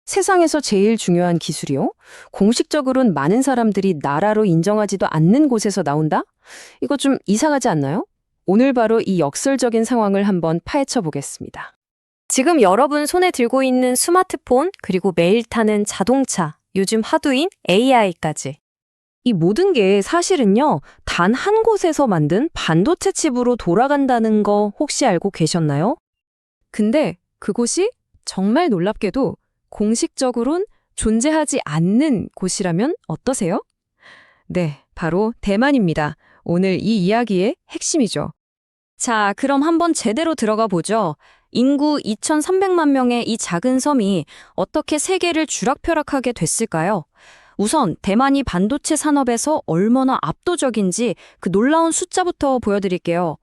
세상에서 제일 중요한 기술이요? 공식적으로는 많은 사람들이 나라로 인정하지도 않는 곳에서 나온다? 이거 좀 이상하지 않나요? 오늘 바로 이 역설적인 상황을 한번 파헤쳐 보겠습니다. 지금 여러분 손에 들고 있는 스마트폰, 그리고 매일 타는 자동차, 요즘 하도인 AI까지. 이 모든 게 사실은요, 단 한 곳에서 만든 반도체 칩으로 돌아간다는 거 혹시 알고 계셨나요? 근데 그곳이 정말 놀랍게도 공식적으론 존재하지 않는 곳이라면 어떠세요? 네, 바로 대만입니다. 오늘 이 이야기의 핵심이죠. 자, 그럼 한번 제대로 들어가 보죠. 인구 2,300만 명의 이 작은 섬이 어떻게 세계를 쥐락펴락하게 됐을까요? 우선 대만이 반도체 산업에서 얼마나 압도적인지 그 놀라운 숫자부터 보여드릴게요.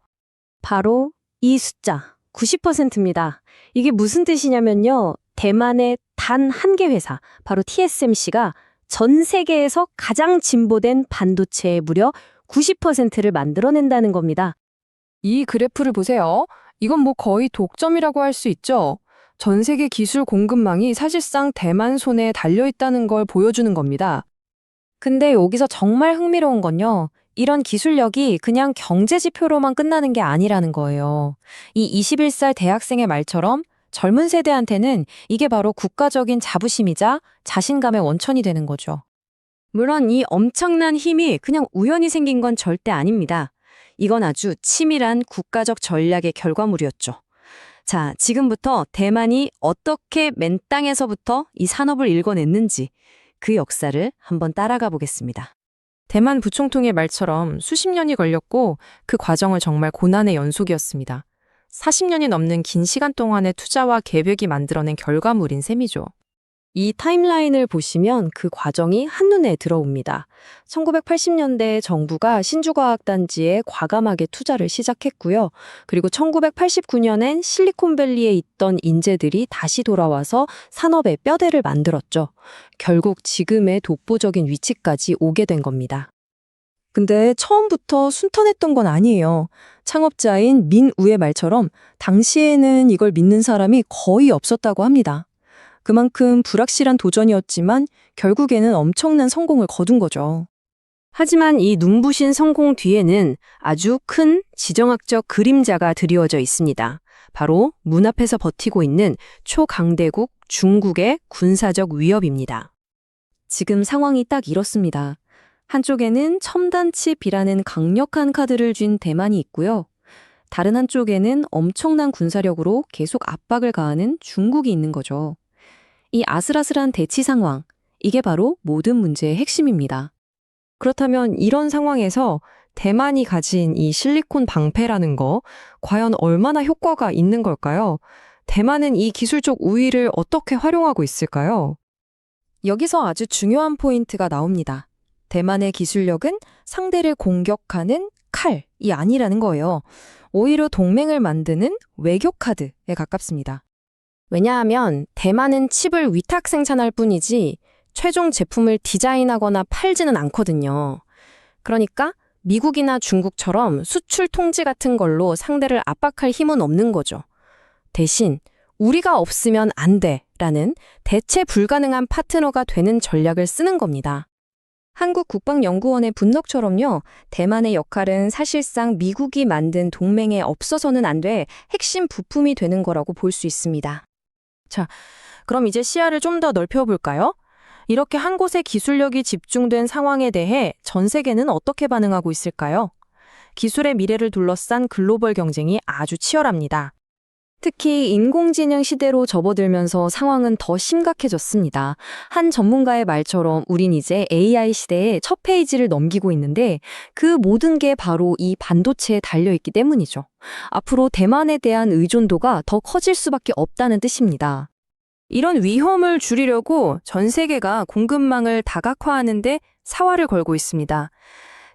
바로 이 숫자, 90%입니다. 이게 무슨 뜻이냐면요. 대만의 단 한 개 회사, 바로 TSMC가 전 세계에서 가장 진보된 반도체의 무려 90%를 만들어낸다는 겁니다. 이 그래프를 보세요. 이건 뭐 거의 독점이라고 할 수 있죠. 전 세계 기술 공급망이 사실상 대만 손에 달려 있다는 걸 보여주는 겁니다. 근데 여기서 정말 흥미로운 건요. 이런 기술력이 그냥 경제 지표로만 끝나는 게 아니라는 거예요. 이 21살 대학생의 말처럼 젊은 세대한테는 이게 바로 국가적인 자부심이자 자신감의 원천이 되는 거죠. 물론 이 엄청난 힘이 그냥 우연히 생긴 건 절대 아닙니다. 이건 아주 치밀한 국가적 전략의 결과물이었죠. 자, 지금부터 대만이 어떻게 맨 땅에서부터 이 산업을 일궈냈는지 그 역사를 한번 따라가 보겠습니다. 대만 부총통의 말처럼 수십 년이 걸렸고 그 과정은 정말 고난의 연속이었습니다. 40년이 넘는 긴 시간 동안의 투자와 계획이 만들어낸 결과물인 셈이죠. 이 타임라인을 보시면 그 과정이 한눈에 들어옵니다. 1980년대 정부가 신주과학단지에 과감하게 투자를 시작했고요. 그리고 1989년엔 실리콘밸리에 있던 인재들이 다시 돌아와서 산업의 뼈대를 만들었죠. 결국 지금의 독보적인 위치까지 오게 된 겁니다. 근데 처음부터 순탄했던 건 아니에요. 창업자인 민우의 말처럼 당시에는 이걸 믿는 사람이 거의 없었다고 합니다. 그만큼 불확실한 도전이었지만 결국에는 엄청난 성공을 거둔 거죠. 하지만 이 눈부신 성공 뒤에는 아주 큰 지정학적 그림자가 드리워져 있습니다. 바로 문 앞에서 버티고 있는 초강대국 중국의 군사적 위협입니다. 지금 상황이 딱 이렇습니다. 한쪽에는 첨단 칩이라는 강력한 카드를 쥔 대만이 있고요. 다른 한쪽에는 엄청난 군사력으로 계속 압박을 가하는 중국이 있는 거죠. 이 아슬아슬한 대치 상황, 이게 바로 모든 문제의 핵심입니다. 그렇다면 이런 상황에서 대만이 가진 이 실리콘 방패라는 거 과연 얼마나 효과가 있는 걸까요? 대만은 이 기술적 우위를 어떻게 활용하고 있을까요? 여기서 아주 중요한 포인트가 나옵니다. 대만의 기술력은 상대를 공격하는 칼이 아니라는 거예요. 오히려 동맹을 만드는 외교 카드에 가깝습니다. 왜냐하면 대만은 칩을 위탁 생산할 뿐이지 최종 제품을 디자인하거나 팔지는 않거든요. 그러니까 미국이나 중국처럼 수출 통제 같은 걸로 상대를 압박할 힘은 없는 거죠. 대신 우리가 없으면 안 돼라는 대체 불가능한 파트너가 되는 전략을 쓰는 겁니다. 한국국방연구원의 분석처럼요, 대만의 역할은 사실상 미국이 만든 동맹에 없어서는 안 돼 핵심 부품이 되는 거라고 볼 수 있습니다. 그럼 이제 시야를 좀 더 넓혀볼까요? 이렇게 한 곳에 기술력이 집중된 상황에 대해 전 세계는 어떻게 반응하고 있을까요? 기술의 미래를 둘러싼 글로벌 경쟁이 아주 치열합니다. 특히 인공지능 시대로 접어들면서 상황은 더 심각해졌습니다. 한 전문가의 말처럼 우린 이제 AI 시대의 첫 페이지를 넘기고 있는데 그 모든 게 바로 이 반도체에 달려있기 때문이죠. 앞으로 대만에 대한 의존도가 더 커질 수밖에 없다는 뜻입니다. 이런 위험을 줄이려고 전 세계가 공급망을 다각화하는데 사활을 걸고 있습니다.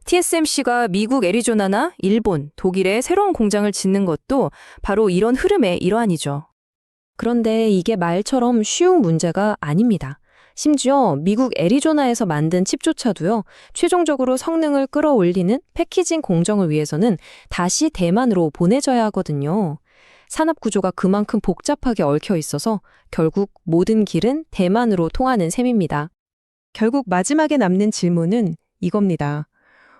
TSMC가 미국 애리조나나 일본, 독일에 새로운 공장을 짓는 것도 바로 이런 흐름의 일환이죠. 그런데 이게 말처럼 쉬운 문제가 아닙니다. 심지어 미국 애리조나에서 만든 칩조차도요, 최종적으로 성능을 끌어올리는 패키징 공정을 위해서는 다시 대만으로 보내져야 하거든요. 산업 구조가 그만큼 복잡하게 얽혀 있어서 결국 모든 길은 대만으로 통하는 셈입니다. 결국 마지막에 남는 질문은 이겁니다.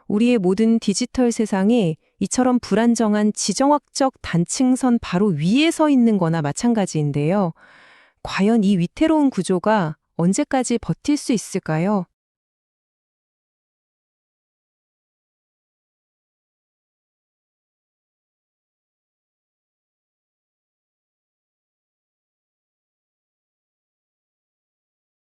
우리의 모든 디지털 세상이 이처럼 불안정한 지정학적 단층선 바로 위에 서 있는 거나 마찬가지인데요. 과연 이 위태로운 구조가 언제까지 버틸 수 있을까요?